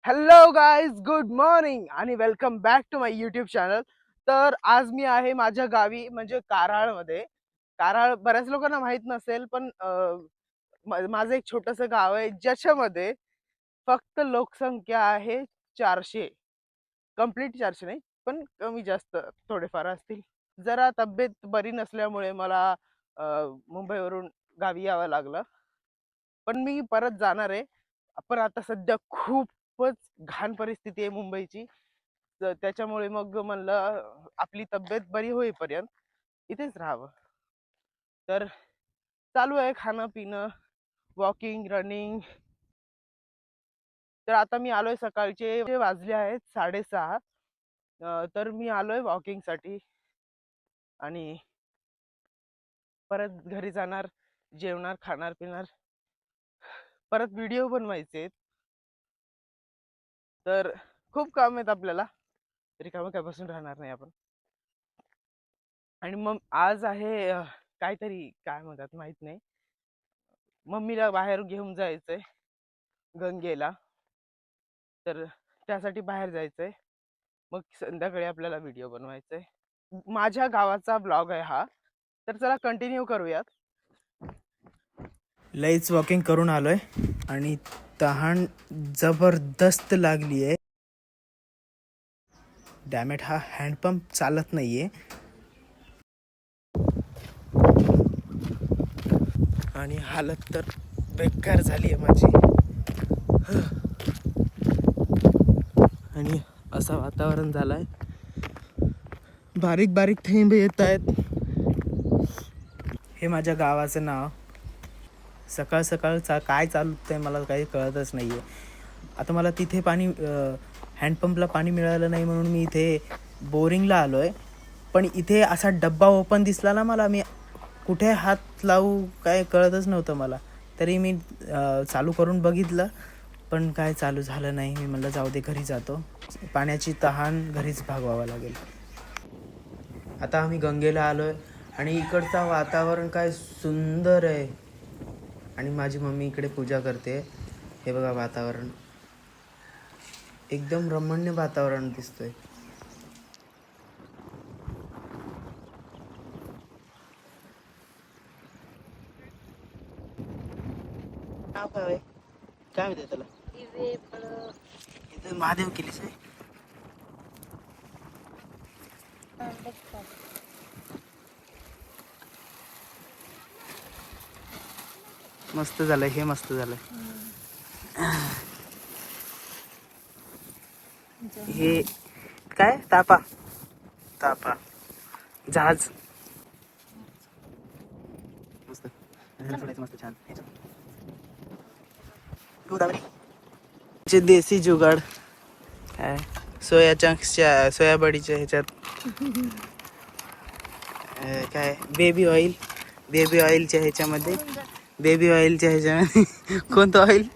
Hello guys, good morning आणि welcome back to my YouTube channel. तर आज मी आहे माझ्या गावी म्हणजे कराडमध्ये. कराड बऱ्याच लोकांना माहित नसेल, पण माझं एक छोटंसं गाव आहे ज्याच्यामध्ये फक्त लोकसंख्या आहे 400. कंप्लीट 400 नाही, पण कमी जास्त थोडेफार असतील. जरा तब्येत बरी नसल्यामुळे मला मुंबईवरून गावी यावं लागलं, पण मी परत जाणार आहे. पण आता सध्या खूपच घाण परिस्थिती आहे मुंबईची. तर त्याच्यामुळे मग म्हणलं आपली तब्येत बरी होईपर्यंत इथेच राहावं. तर चालू आहे खाणं पिणं, वॉकिंग, रनिंग. तर आता मी आलोय, सकाळचे वाजले आहेत 6:30. तर मी आलोय वॉकिंगसाठी आणि परत घरी जाणार, जेवणार, खाणार पिणार, परत व्हिडिओ बनवायचे आहेत. तर खूप काम आहेत आपल्याला, रिकामं काय बसून राहणार नाही आपण. आणि मग आज आहे काहीतरी काय म्हणतात माहित नाही, मम्मीला बाहेर घेऊन जायचंय गंगेला. तर त्यासाठी बाहेर जायचंय, मग संध्याकाळी आपल्याला व्हिडिओ बनवायचंय. माझ्या गावाचा ब्लॉग आहे हा, तर चला कंटिन्यू करूयात. लईच वॉकिंग करून आलोय आणि तहान जबरदस्त लागली आहे. डॅमेट, हा हँडपंप चालत नाहीये आणि हालत तर बेकार झाली आहे माझी. आणि असं वातावरण झालंय, बारीक बारीक थेंब येत आहेत. हे माझ्या गावाचं नाव. सकाळ सकाळचा काय चालतं आहे मला काही कळतच नाही आहे. आता मला तिथे पाणी, हँडपंपला पाणी मिळालं नाही म्हणून मी इथे बोरिंगला आलो आहे. पण इथे असा डब्बा ओपन दिसला ना मला, मी कुठे हात लावू काय कळतच नव्हतं मला. तरी मी चालू करून बघितलं, पण काय चालू झालं नाही. मी म्हणलं जाऊ दे, घरी जातो, पाण्याची तहान घरीच भागवावं लागेल. आता आम्ही गंगेला आलो आहे आणि इकडचं वातावरण काय सुंदर आहे. आणि माझी मम्मी इकडे पूजा करते. हे बघा, वातावरण एकदम रमणीय वातावरण दिसतंय. नाव काय काय म्हणते त्याला? इथे महादेव केलीस आहे. मस्त झालंय, हे मस्त झालंय. हे काय तापा तापा जहाज मस्त मस्त छान. देसी जुगाड काय, सोया चंक्सच्या, सोयाबडीच्या ह्याच्यात काय बेबी ऑइलच्या ह्याच्यामध्ये, बेबी ऑइलच्या ह्याच्यामध्ये कोणतं ऑइल?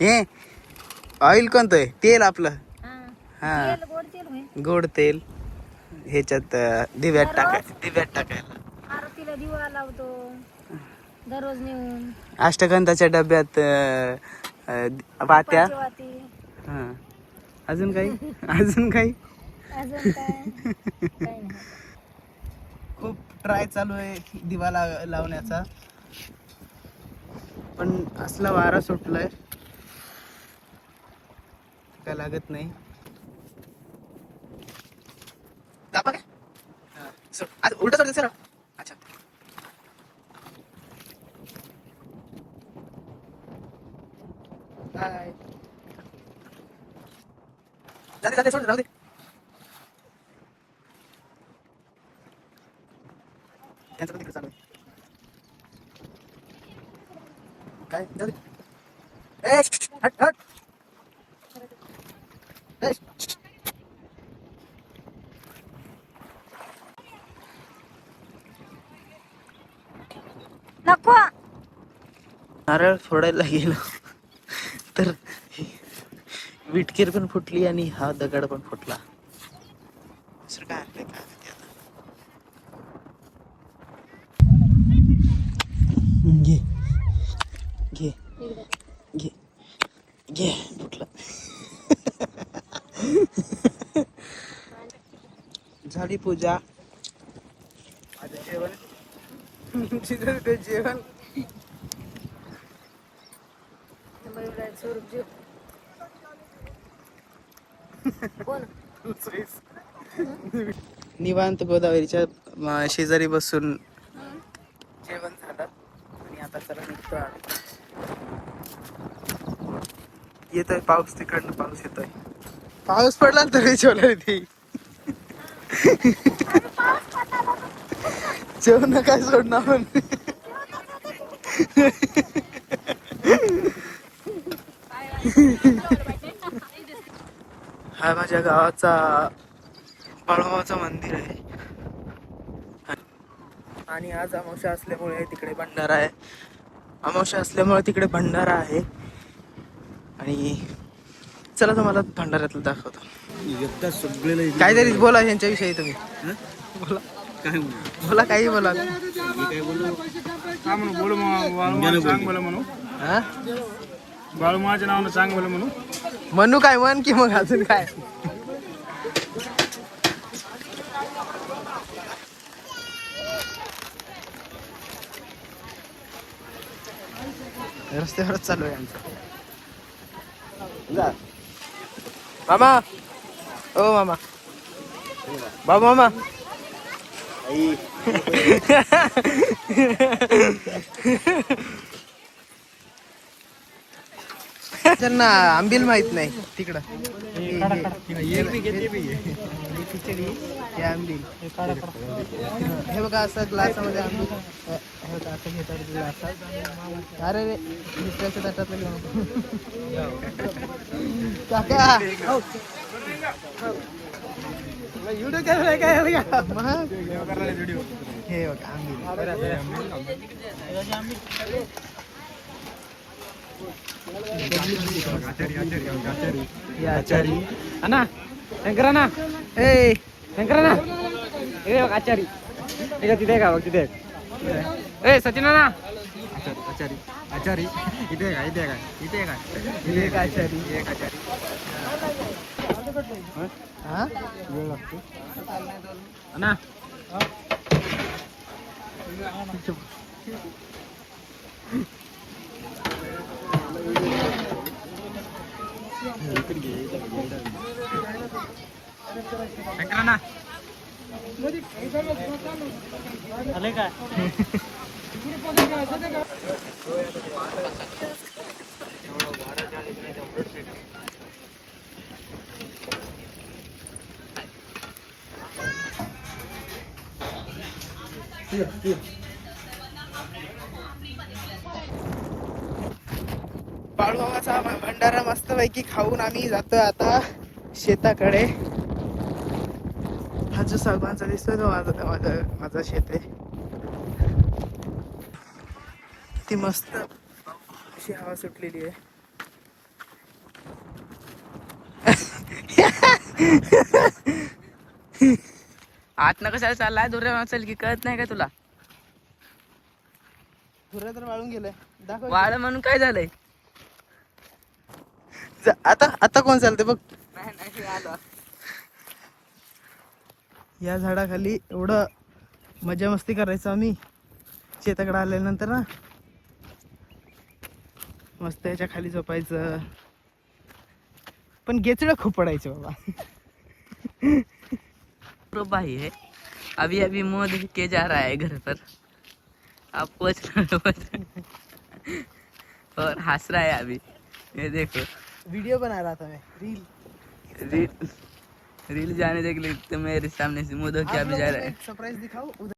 हे ऑइल कोणतं आहे? तेल आपलं, हा गोड तेल. ह्याच्यात दिव्यात टाकायला आरतीला दिवा लावतो दररोज नेऊन. अष्टगंधाच्या डब्यात वात्या. हा, अजून काही अजून काही अजून काय नाही. खूप ट्राय चालू आहे दिवा लावण्याचा, पण असला वारा सुटलाय काय लागत नाही. उलट सर. अच्छा, बाय. जाते सोड, राहू दे. त्यांचं पण तिकडे चालू आहे. काय जाऊ दे. हट हट. नको. नारळ फोडायला गेलो तर विटकीर पण फुटली आणि हा दगड पण फुटला. दुसरं काय आणलंय काय माहिती आता. घे घे घे. घे फुटलं. झाली पूजा. आता जेवण. ते जेवण. स्वरूप जीव कोण निवांत गोदावरीच्या शेजारी बसून जेवण झालं आणि आता चला निघतो आम्ही. येतोय पाऊस, तिकडनं पाऊस येतोय. पाऊस पडला तरी जेवलं ती जेवण काय सोडणार पण. हा माझ्या गावाचा बाळूमामाचं मंदिर आहे आणि आज अमावस्या असल्यामुळे तिकडे भंडारा आहे. अमावस्या असल्यामुळे तिकडे भंडारा आहे आणि चला तुम्हाला भंडाऱ्यातलं दाखवतो. काहीतरी बोला यांच्याविषयी तुम्ही. बोला काय बोला, काही बोला. बाळूमाच्या नावानं सांग बोल म्हणू. म्हणू काय म्हण की मग अजून काय. रस्त्यावरच चालू आहे आमचं. मामा, ओ मामा, बाबा मामा. त्यांना आंबील माहित नाही तिकडं. खिचडी हे आंबील. हे बघा असं ग्लासामध्ये आंबील. हे बघा असं घेतात ग्लासात. अरे रे दुसऱ्याच्या ताटातलं घेऊन. काका व्हिडिओ काय काय हे बघा आंबील. आचारी अना शंकरा ना, ए शंकरा ना, ए बघ आचारी. ठीक आहे तिथे का बघ तिथे. ए सचिना ना, आचारी आचारी इथे काय इथे काय इथे काय एक आचारी एक आचारी. हा वेळ लागतो ना. शंकराना आले काय. बाळूमामाचा भंडारा मस्तपैकी खाऊन आम्ही जातोय आता शेताकडे. हा जो सागवानचा दिसतोय तो माझा शेत आहे. ती मस्त अशी हवा सुटलेली आहे. आत ना कशाला चाललाय दुर्या वाचल की कळत नाही का तुला. धुरा तर वाळून गेलाय. दाखव वाळ म्हणून काय झालंय. आता आता कोण चालते बघ. नाही आलो. या झाडाखाली एवढं मजा मस्ती करायचो आम्ही शेताकडे आल्यानंतर ना. मस्त याच्या खाली झोपायचं. पण गेचडं खूप पडायचे बाबा. भाई है अभी अभी मोद के जा रहा है घर पर. आप पहुंच और हंस रहा है अभी. ये देखो वीडियो बना रहा था मैं. रील रील जाने देख ले तो मेरे सामने से मोदक के अभी जा रहा है. सरप्राइज दिखाओ.